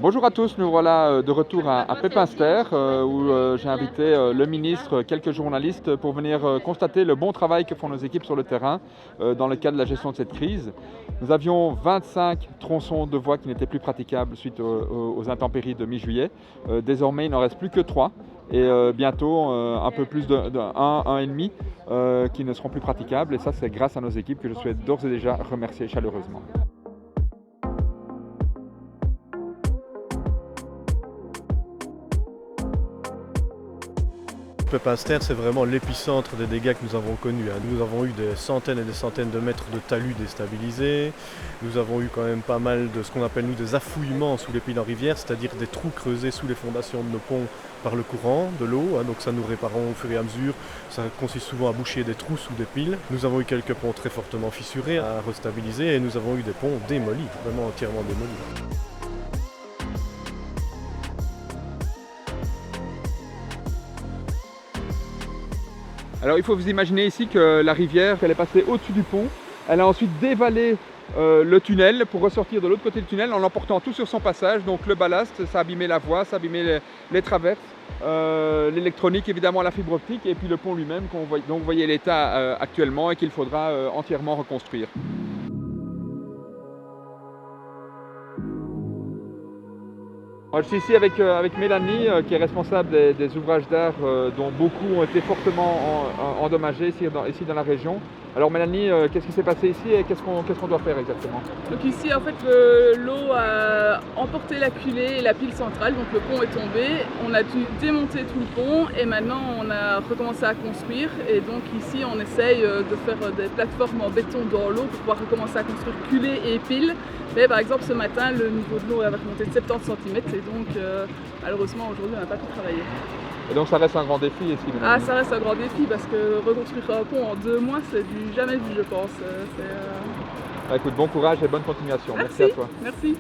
Bonjour à tous, nous voilà de retour à Pépinster où j'ai invité le ministre, quelques journalistes pour venir constater le bon travail que font nos équipes sur le terrain dans le cadre de la gestion de cette crise. Nous avions 25 tronçons de voies qui n'étaient plus praticables suite aux intempéries de mi-juillet. Désormais, il n'en reste plus que 3 et bientôt un peu plus de 1,5 qui ne seront plus praticables. Et ça, c'est grâce à nos équipes que je souhaite d'ores et déjà remercier chaleureusement. Pépinster, c'est vraiment l'épicentre des dégâts que nous avons connus. Nous avons eu des centaines et des centaines de mètres de talus déstabilisés. Nous avons eu quand même pas mal de ce qu'on appelle nous des affouillements sous les piles en rivière, c'est-à-dire des trous creusés sous les fondations de nos ponts par le courant de l'eau. Donc ça nous réparons au fur et à mesure. Ça consiste souvent à boucher des trous sous des piles. Nous avons eu quelques ponts très fortement fissurés à restabiliser et nous avons eu des ponts démolis, vraiment entièrement démolis. Alors il faut vous imaginer ici que la rivière, elle est passée au-dessus du pont. Elle a ensuite dévalé le tunnel pour ressortir de l'autre côté du tunnel en emportant tout sur son passage. Donc le ballast, ça a abîmé la voie, ça a abîmé les traverses, l'électronique évidemment, la fibre optique et puis le pont lui-même. Donc vous voyez l'état actuellement et qu'il faudra entièrement reconstruire. Je suis ici avec Mélanie qui est responsable des ouvrages d'art dont beaucoup ont été fortement endommagés ici dans la région. Alors Mélanie, qu'est-ce qui s'est passé ici et qu'est-ce qu'on doit faire exactement? Donc ici en fait l'eau a emporté la culée et la pile centrale, donc le pont est tombé. On a dû démonter tout le pont et maintenant on a recommencé à construire et donc ici on essaye de faire des plateformes en béton dans l'eau pour pouvoir recommencer à construire culée et pile. Mais par exemple ce matin le niveau de l'eau avait remonté de 70 cm et donc malheureusement aujourd'hui on n'a pas pu travailler. Et donc ça reste un grand défi ici? Ah, ça reste un grand défi parce que reconstruire un pont en 2 mois c'est du jamais vu je pense. Écoute, bon courage et bonne continuation. Merci à toi. Merci.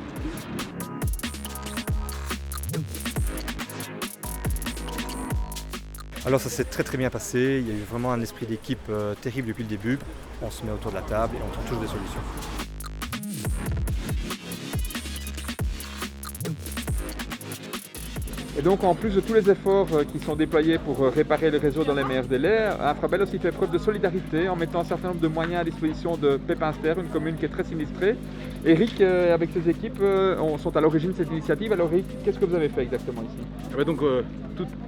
Alors ça s'est très bien passé, il y a eu vraiment un esprit d'équipe terrible depuis le début. On se met autour de la table et on trouve toujours des solutions. Et donc en plus de tous les efforts qui sont déployés pour réparer le réseau dans les meilleurs délais, Infrabel aussi fait preuve de solidarité en mettant un certain nombre de moyens à disposition de Pépinster, une commune qui est très sinistrée. Eric, avec ses équipes, sont à l'origine de cette initiative. Alors Eric, qu'est-ce que vous avez fait exactement ici?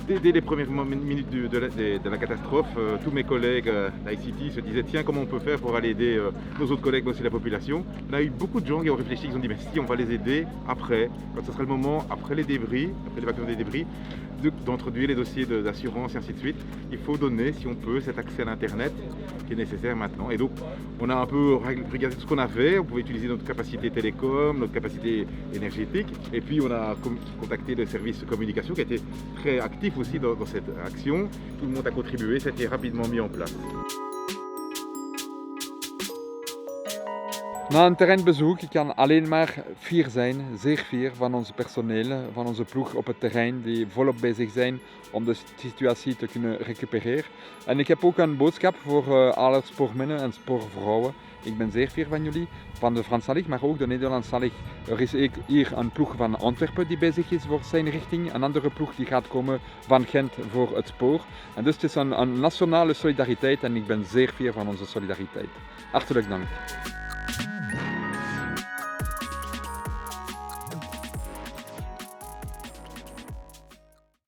Dès les premières minutes de la catastrophe, tous mes collègues d'ICT se disaient tiens, comment on peut faire pour aller aider nos autres collègues mais aussi la population. On a eu beaucoup de gens qui ont réfléchi, qui ont dit mais si on va les aider après, quand ce sera le moment, après les débris, après l'évacuation des débris, d'introduire les dossiers d'assurance et ainsi de suite. Il faut donner, si on peut, cet accès à l'internet qui est nécessaire maintenant. Et donc on a un peu regardé tout ce qu'on avait, on pouvait utiliser notre capacité télécom, notre capacité énergétique, et puis on a contacté le service de communication qui a été très actif aussi dans cette action. Tout le monde a contribué, ça a été rapidement mis en place. Na een terreinbezoek, ik kan alleen maar fier zijn, zeer fier van onze personeel, van onze ploeg op het terrein die volop bezig zijn om de situatie te kunnen recupereren. En ik heb ook een boodschap voor alle spoormannen en spoorvrouwen. Ik ben zeer fier van jullie, van de Franstalig, maar ook de Nederlandstalig. Er is hier een ploeg van Antwerpen die bezig is voor zijn richting, een andere ploeg die gaat komen van Gent voor het spoor. En dus het is een nationale solidariteit en ik ben zeer fier van onze solidariteit. Hartelijk dank.